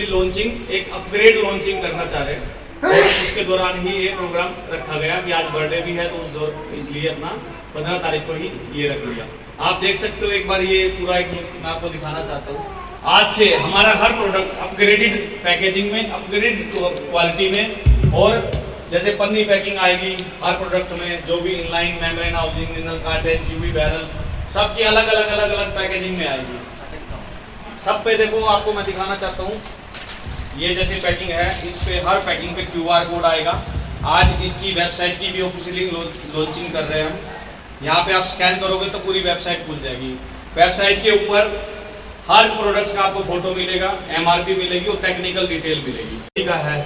Launching, एक upgrade launching करना चाह रहे हैं और उसके दौरान ही ये प्रोग्राम रखा गया कि आज बर्थडे भी है, तो उस दौर इसलिए अपना 15 तारीख को ही ये रख लिया। आप देख सकते हो एक बार ये पूरा एक मैं आपको दिखाना चाहता हूँ। आज से हमारा हर प्रोडक्ट अपग्रेडेड पैकेजिंग में, अपग्रेडेड क्वालिटी में, और जैसे पन्नी पैकिंग आएगी हर प्रोडक्ट में, जो भी inline membrane housing, mineral cartridge, UV barrel, सबकी अलग अलग पैकेजिंग में आएगी। सब पे देखो, आपको मैं दिखाना चाहता हूँ, ये जैसे पैकिंग है, इस पे हर पैकिंग पे QR कोड आएगा। आज इसकी वेबसाइट की भी ऑफिशियली लॉन्चिंग कर रहे हैं हम। यहाँ पे आप स्कैन करोगे तो पूरी वेबसाइट खुल जाएगी। वेबसाइट के ऊपर हर प्रोडक्ट का आपको फोटो मिलेगा, MRP मिलेगी और टेक्निकल डिटेल मिलेगी। ठीक है,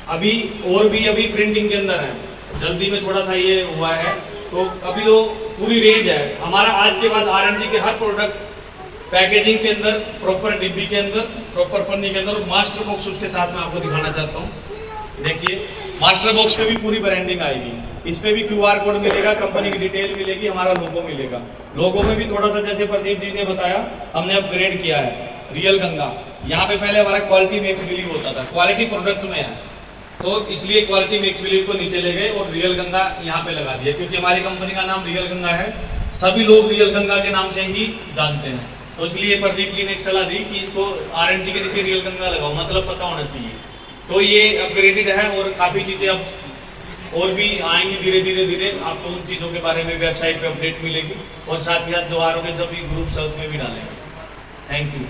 अभी और भी अभी प्रिंटिंग के अंदर है, जल्दी में थोड़ा सा ये हुआ है, तो अभी तो पूरी रेंज है हमारा। आज के बाद RNG के हर प्रोडक्ट पैकेजिंग के अंदर, प्रॉपर डिब्बी के अंदर, प्रॉपर पन्नी के अंदर, मास्टर बॉक्स उसके साथ में आपको दिखाना चाहता हूँ। देखिए, मास्टर बॉक्स पे भी पूरी ब्रांडिंग आएगी, इस पे भी QR कोड मिलेगा, कंपनी की डिटेल मिलेगी, हमारा लोगो मिलेगा। लोगो में भी थोड़ा सा, जैसे प्रदीप जी ने बताया, हमने अपग्रेड किया है। रियल गंगा, यहाँ पे पहले हमारा क्वालिटी मेक्स बिलीव होता था, क्वालिटी प्रोडक्ट में है, तो इसलिए क्वालिटी मेक्स बिलीव को नीचे ले गए और रियल गंगा यहाँ पे लगा दिया, क्योंकि हमारी कंपनी का नाम रियल गंगा है, सभी लोग रियल गंगा के नाम से ही जानते हैं। तो इसलिए प्रदीप जी ने एक सलाह दी कि इसको RNG के नीचे रियल गंगा लगाओ, मतलब पता होना चाहिए। तो ये अपग्रेडेड है और काफ़ी चीज़ें अब और भी आएंगी धीरे धीरे आपको उन चीज़ों के बारे में वेबसाइट पे अपडेट मिलेगी, और साथ ही साथ जो आरोग्य जो भी ग्रुप्स है उसमें भी डालेंगे। Thank you.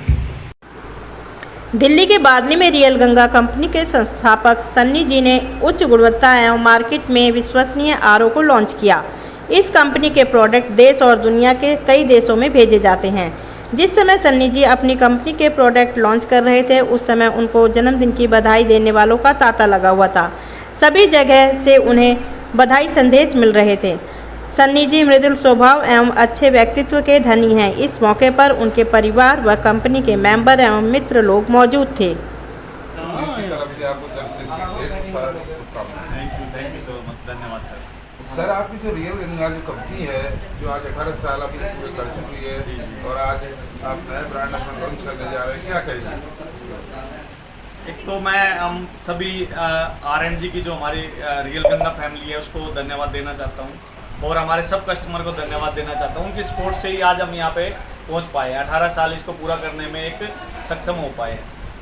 दिल्ली के बादली में रियल गंगा कंपनी के संस्थापक सन्नी जी ने उच्च गुणवत्ता एवं मार्केट में विश्वसनीय RO को लॉन्च किया। इस कंपनी के प्रोडक्ट देश और दुनिया के कई देशों में भेजे जाते हैं। जिस समय सन्नी जी अपनी कंपनी के प्रोडक्ट लॉन्च कर रहे थे, उस समय उनको जन्मदिन की बधाई देने वालों का तांता लगा हुआ था। सभी जगह से उन्हें बधाई संदेश मिल रहे थे। सन्नी जी मृदुल स्वभाव एवं अच्छे व्यक्तित्व के धनी हैं। इस मौके पर उनके परिवार व कंपनी के मेंबर एवं मित्र लोग मौजूद थे। धन्यवाद सर। सर, आपकी जो रियल गंगा जो कंपनी है, जो आज 18 साल आपने पूरे कर चुकी है और आज आप नया ब्रांड अपना लॉन्च करने जा रहे हैं, क्या कहेंगे? एक तो हम सभी RNG की जो हमारी रियल गंगा फैमिली है उसको धन्यवाद देना चाहता हूँ, और हमारे सब कस्टमर को धन्यवाद देना चाहता हूँ कि स्पोर्ट से ही आज हम यहाँ पे पहुँच पाए। 18 साल इसको पूरा करने में एक सक्षम हो पाए।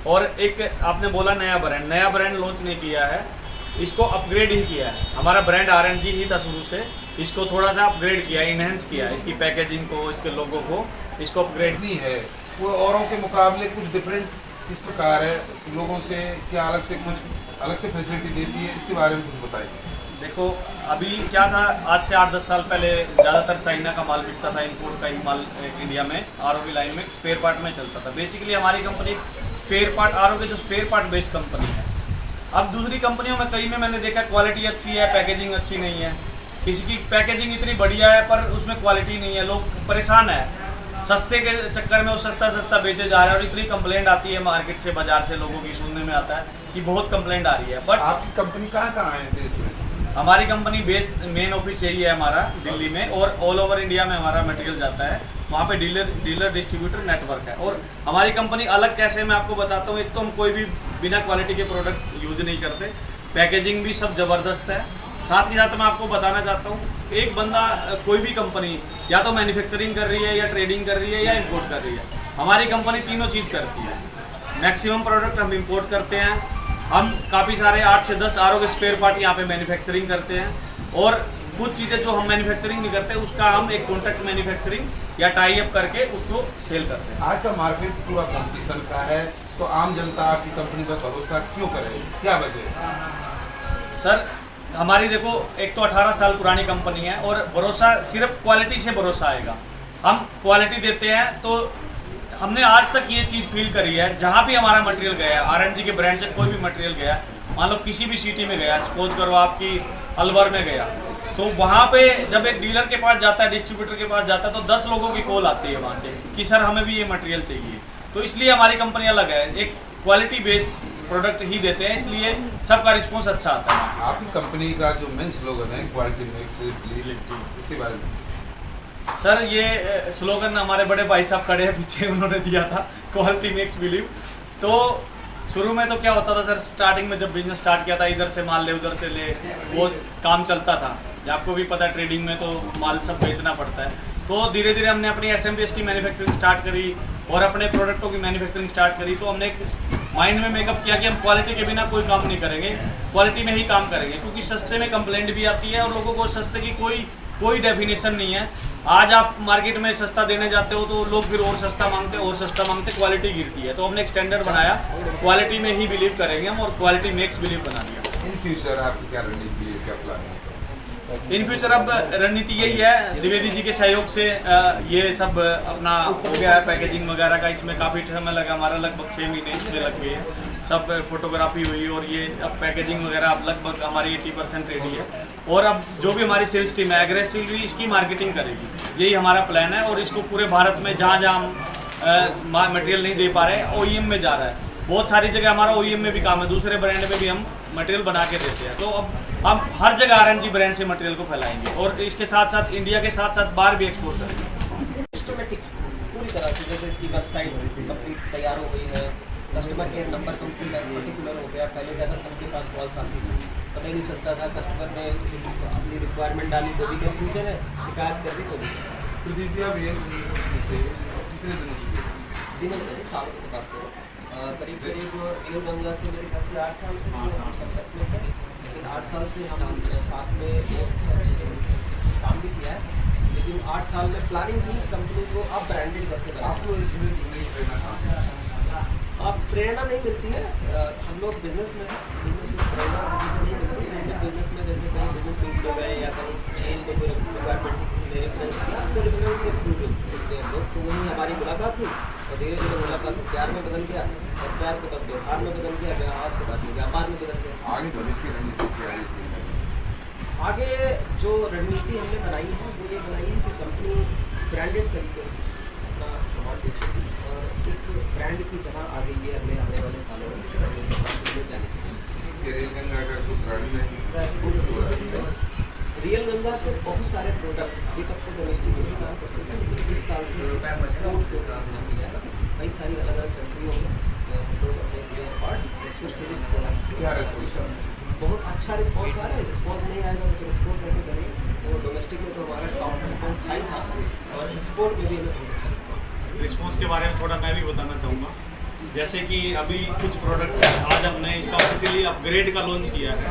और एक आपने बोला नया ब्रांड लॉन्च नहीं किया है, इसको अपग्रेड ही किया है। हमारा ब्रांड RNG ही था शुरू से, इसको थोड़ा सा अपग्रेड किया, इनहेंस किया, इसकी पैकेजिंग को, इसके लोगों को, इसको अपग्रेड नहीं है वो औरों के मुकाबले कुछ डिफरेंट किस प्रकार है, लोगों से क्या अलग से फैसिलिटी देती है, इसके बारे में कुछ बताइए। देखो, अभी क्या था, आज से 8-10 साल पहले ज़्यादातर चाइना का माल बिकता था, इंपोर्ट का ही माल इंडिया में RO लाइन में स्पेयर पार्ट में चलता था। बेसिकली हमारी कंपनी स्पेयर पार्ट, RO के जो स्पेयर पार्ट बेस्ड कंपनी है। अब दूसरी कंपनियों में कई में मैंने देखा क्वालिटी अच्छी है, पैकेजिंग अच्छी नहीं है, किसी की पैकेजिंग इतनी बढ़िया है पर उसमें क्वालिटी नहीं है, लोग परेशान है, सस्ते के चक्कर में वो सस्ता बेचे जा रहे हैं। और इतनी कंप्लेंट आती है मार्केट से, बाजार से लोगों की सुनने में आता है कि बहुत कंप्लेंट आ रही है। बट आपकी कंपनी कहाँ है देश में? हमारी कंपनी बेस मेन ऑफिस यही है हमारा दिल्ली में, और ऑल ओवर इंडिया में हमारा मटेरियल जाता है, वहाँ पे डीलर डिस्ट्रीब्यूटर नेटवर्क है। और हमारी कंपनी अलग कैसे, मैं आपको बताता हूँ। एक तो हम कोई भी बिना क्वालिटी के प्रोडक्ट यूज नहीं करते, पैकेजिंग भी सब ज़बरदस्त है। साथ ही साथ मैं आपको बताना चाहता हूँ, एक बंदा कोई भी कंपनी या तो मैन्युफैक्चरिंग कर रही है, या ट्रेडिंग कर रही है, या इंपोर्ट कर रही है, हमारी कंपनी तीनों चीज़ करती है। मैक्सिमम प्रोडक्ट हम इंपोर्ट करते हैं, हम काफ़ी सारे 8 से 10 RO के स्पेयर पार्ट यहाँ पे मैन्युफैक्चरिंग करते हैं, और कुछ चीज़ें जो हम मैन्युफैक्चरिंग नहीं करते उसका हम एक कॉन्ट्रैक्ट मैन्युफैक्चरिंग या टाई अप करके उसको सेल करते हैं। आज का मार्केट पूरा कंपटीशन का है, तो आम जनता आपकी कंपनी पर भरोसा क्यों करे, क्या वजह? सर, हमारी देखो, एक तो 18 साल पुरानी कंपनी है, और भरोसा सिर्फ क्वालिटी से भरोसा आएगा। हम क्वालिटी देते हैं, तो हमने आज तक ये चीज़ फील करी है, जहाँ भी हमारा मटेरियल गया, RNG के ब्रांड से कोई भी मटेरियल गया, मान लो किसी भी सिटी में गया, सपोज करो आपकी अलवर में गया, तो वहाँ पे जब एक डीलर के पास जाता है, डिस्ट्रीब्यूटर के पास जाता है, तो 10 लोगों की कॉल आती है वहाँ से कि सर हमें भी ये मटेरियल चाहिए। तो इसलिए हमारी कंपनी अलग है, एक क्वालिटी बेस्ड प्रोडक्ट ही देते हैं, इसलिए सबका रिस्पॉन्स अच्छा आता है। आपकी कंपनी का जो मेन स्लोगन है क्वालिटी मेक्स बिलीव, इसके बारे में? सर, ये स्लोगन हमारे बड़े भाई साहब खड़े हैं पीछे, उन्होंने दिया था, क्वालिटी मेक्स बिलीव। तो शुरू में तो क्या होता था सर, स्टार्टिंग में जब बिजनेस स्टार्ट किया था, इधर से माल ले उधर से ले, वो काम चलता था। आपको भी पता है ट्रेडिंग में तो माल सब बेचना पड़ता है। तो धीरे धीरे हमने अपनी SMPS की मैन्युफैक्चरिंग स्टार्ट करी और अपने प्रोडक्टों की मैन्युफैक्चरिंग स्टार्ट करी। तो हमने एक माइंड में मेकअप किया कि हम क्वालिटी के बिना कोई काम नहीं करेंगे, क्वालिटी में ही काम करेंगे, क्योंकि सस्ते में कंप्लेंट भी आती है और लोगों को सस्ते की कोई डेफिनेशन नहीं है। आज आप मार्केट में सस्ता देने जाते हो तो लोग फिर और सस्ता मांगते, और सस्ता मांगते, क्वालिटी गिरती है। तो हमने एक स्टैंडर्ड बनाया, क्वालिटी में ही बिलीव करेंगे हम, और क्वालिटी मेक्स बिलीव बना दिया। इन फ्यूचर आपकी क्या रणनीति है, क्या प्लान है? इन फ्यूचर अब रणनीति यही है, द्विवेदी जी के सहयोग से ये सब अपना हो गया है पैकेजिंग वगैरह का। इसमें काफ़ी समय लगा हमारा, लगभग 6 महीने इसमें लग गए हैं। सब फोटोग्राफी हुई और ये अब पैकेजिंग वगैरह अब लगभग हमारी 80% रेडी है। और अब जो भी हमारी सेल्स टीम है एग्रेसिवली इसकी मार्केटिंग करेगी, यही हमारा प्लान है। और इसको पूरे भारत में जहाँ जहाँ हम मटेरियल नहीं दे पा रहे हैं, OEM में जा रहा है। बहुत सारी जगह हमारा OEM में भी काम है, दूसरे ब्रांड में भी हम मटेरियल बना के देते हैं। तो अब हम हर जगह RNG ब्रांड से मटेरियल को फैलाएंगे और इसके साथ साथ इंडिया के साथ साथ बाहर भी एक्सपोर्ट करेंगे। सिस्टमेटिक पूरी तरह से, जैसे इसकी वेबसाइट कंप्लीट तैयार हो गई है, customer care number complete particular हो गया। पहले क्या था, सबके पास कॉल्स आती थी, पता ही नहीं चलता था। कस्टमर ने अपनी रिक्वायरमेंट डाली तो भी कंफ्यूजन है, शिकायत कर दी तो भी। प्रदीप जी, आप ये से कितने दिनों से सालों से बात करो, करीब रियल गंगा से मेरे ख्याल से 8 साल से हम संपर्क में थे। लेकिन 8 साल से हम साथ में दोस्त हैं, अच्छे काम भी किया है। लेकिन 8 साल में प्लानिंग की कंपनी को अब ब्रांडेड कैसे बनाएं। आपको इसमें अब प्रेरणा नहीं मिलती है। हम लोग बिजनेस में प्रेरणा किसी से नहीं मिलती है। बिजनेस में जैसे कहीं बिजनेस मीट हो गए या कहीं चेंज में कोई रिक्वायरमेंट किसी ने रेफरेंस किया, तो रेफरेंस के थ्रू जो मिलते हैं लोग, तो वहीं हमारी मुलाकात हुई और धीरे धीरे मुलाकात प्यार में बदल गया, और प्यार के बाद व्यवहार में बदल गया, व्यवहार के बाद व्यापार में बदल गया। आगे भविष्य की रणनीति क्या है? आगे जो रणनीति हमने बनाई है वो ये बनाई है कि कंपनी ब्रांडेड तरीके से अपना सामान बेचेगी और एक ब्रांड की तरह आगे ये अगले आने वाले सालों में जाने की। रियल गंगा का कोई ब्रांड नहीं? रियल गंगा के बहुत सारे प्रोडक्ट अभी तक तो डोमेस्टिक में ही काम करते हैं, लेकिन इस साल से एक्सपोर्ट को काम किया है। कई सारी अलग अलग कंट्रियों में पार्ट्स फिनिश प्रोडक्ट। क्या रिस्पॉन्स? बहुत अच्छा रिस्पॉन्स आ रहा है। रिस्पॉन्स नहीं आएगा तो फिर एक्सपोर्ट कैसे करेंगे? तो डोमेस्टिक में तो हमारा टॉप रिस्पॉन्स था ही था, और एक्सपोर्ट में भी हमें बहुत अच्छा रिस्पॉन्स के बारे में थोड़ा मैं भी बताना चाहूँगा। जैसे कि अभी कुछ प्रोडक्ट आज हमने इसका ऑफिशियली अपग्रेड का लॉन्च किया है।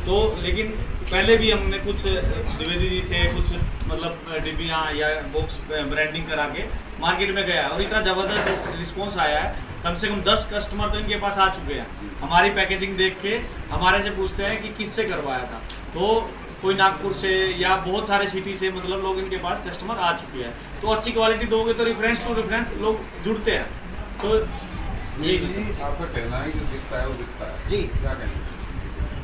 तो लेकिन पहले भी हमने कुछ द्विवेदी जी से कुछ मतलब डिब्बियाँ या बॉक्स ब्रांडिंग करा के मार्केट में गया है और इतना ज़बरदस्त रिस्पॉन्स आया है। कम से कम 10 कस्टमर तो इनके पास आ चुके हैं, हमारी पैकेजिंग देख के हमारे से पूछते हैं कि किससे करवाया था। तो कोई नागपुर से या बहुत सारे सिटी से मतलब लोग इनके पास कस्टमर आ चुके हैं। तो अच्छी क्वालिटी दोगे तो रेफरेंस टू रेफरेंस लोग जुड़ते हैं। तो ये आपका कहना है कि जो दिखता है वो दिखता है जी, क्या कहना है?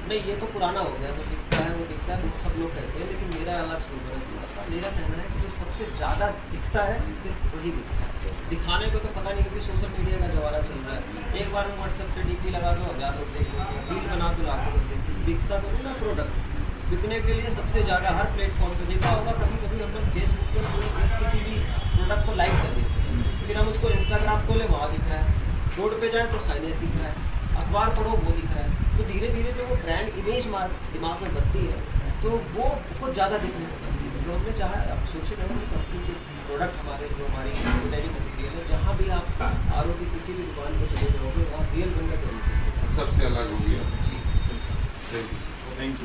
नहीं ये तो पुराना हो गया, वो दिखता है वो दिखता है, सब लोग कहते हैं। लेकिन मेरा अलग सोच है थोड़ा सा। मेरा कहना है कि जो सबसे ज़्यादा दिखता है सिर्फ वही दिखता है। दिखाने को तो पता नहीं, क्योंकि सोशल मीडिया का जमाना चल रहा है। एक बार व्हाट्सएप पे DP लगा दो, 1000 रुपये रील बना दो, लाखों रुपये। बिकता तो नहीं ना प्रोडक्ट। बिकने के लिए सबसे ज़्यादा हर प्लेटफॉर्म पे देखा होगा, कभी कभी हम लोग फेसबुक पर किसी भी प्रोडक्ट को लाइक कर देते हैं, फिर हम उसको इंस्टाग्राम खोले वहाँ दिख रहा है, रोड पे जाए तो साइनेज दिख रहा है, अखबार पढ़ो वो दिख रहा है। तो धीरे धीरे जो वो ब्रांड इमेज दिमाग में बनती है तो वो बहुत ज़्यादा दिखने से बनती है। तो हमने चाहा, अब सोचे रहे कि कंपनी के प्रोडक्ट हमारे जो हमारी यूटिलाइजिंग मटीरियल है, जहाँ भी आप RO की किसी भी दुकान पर चले जाओगे वहाँ रियल गंगा जरूर सबसे अलग हो गया। जी, थैंक यू। Thank you.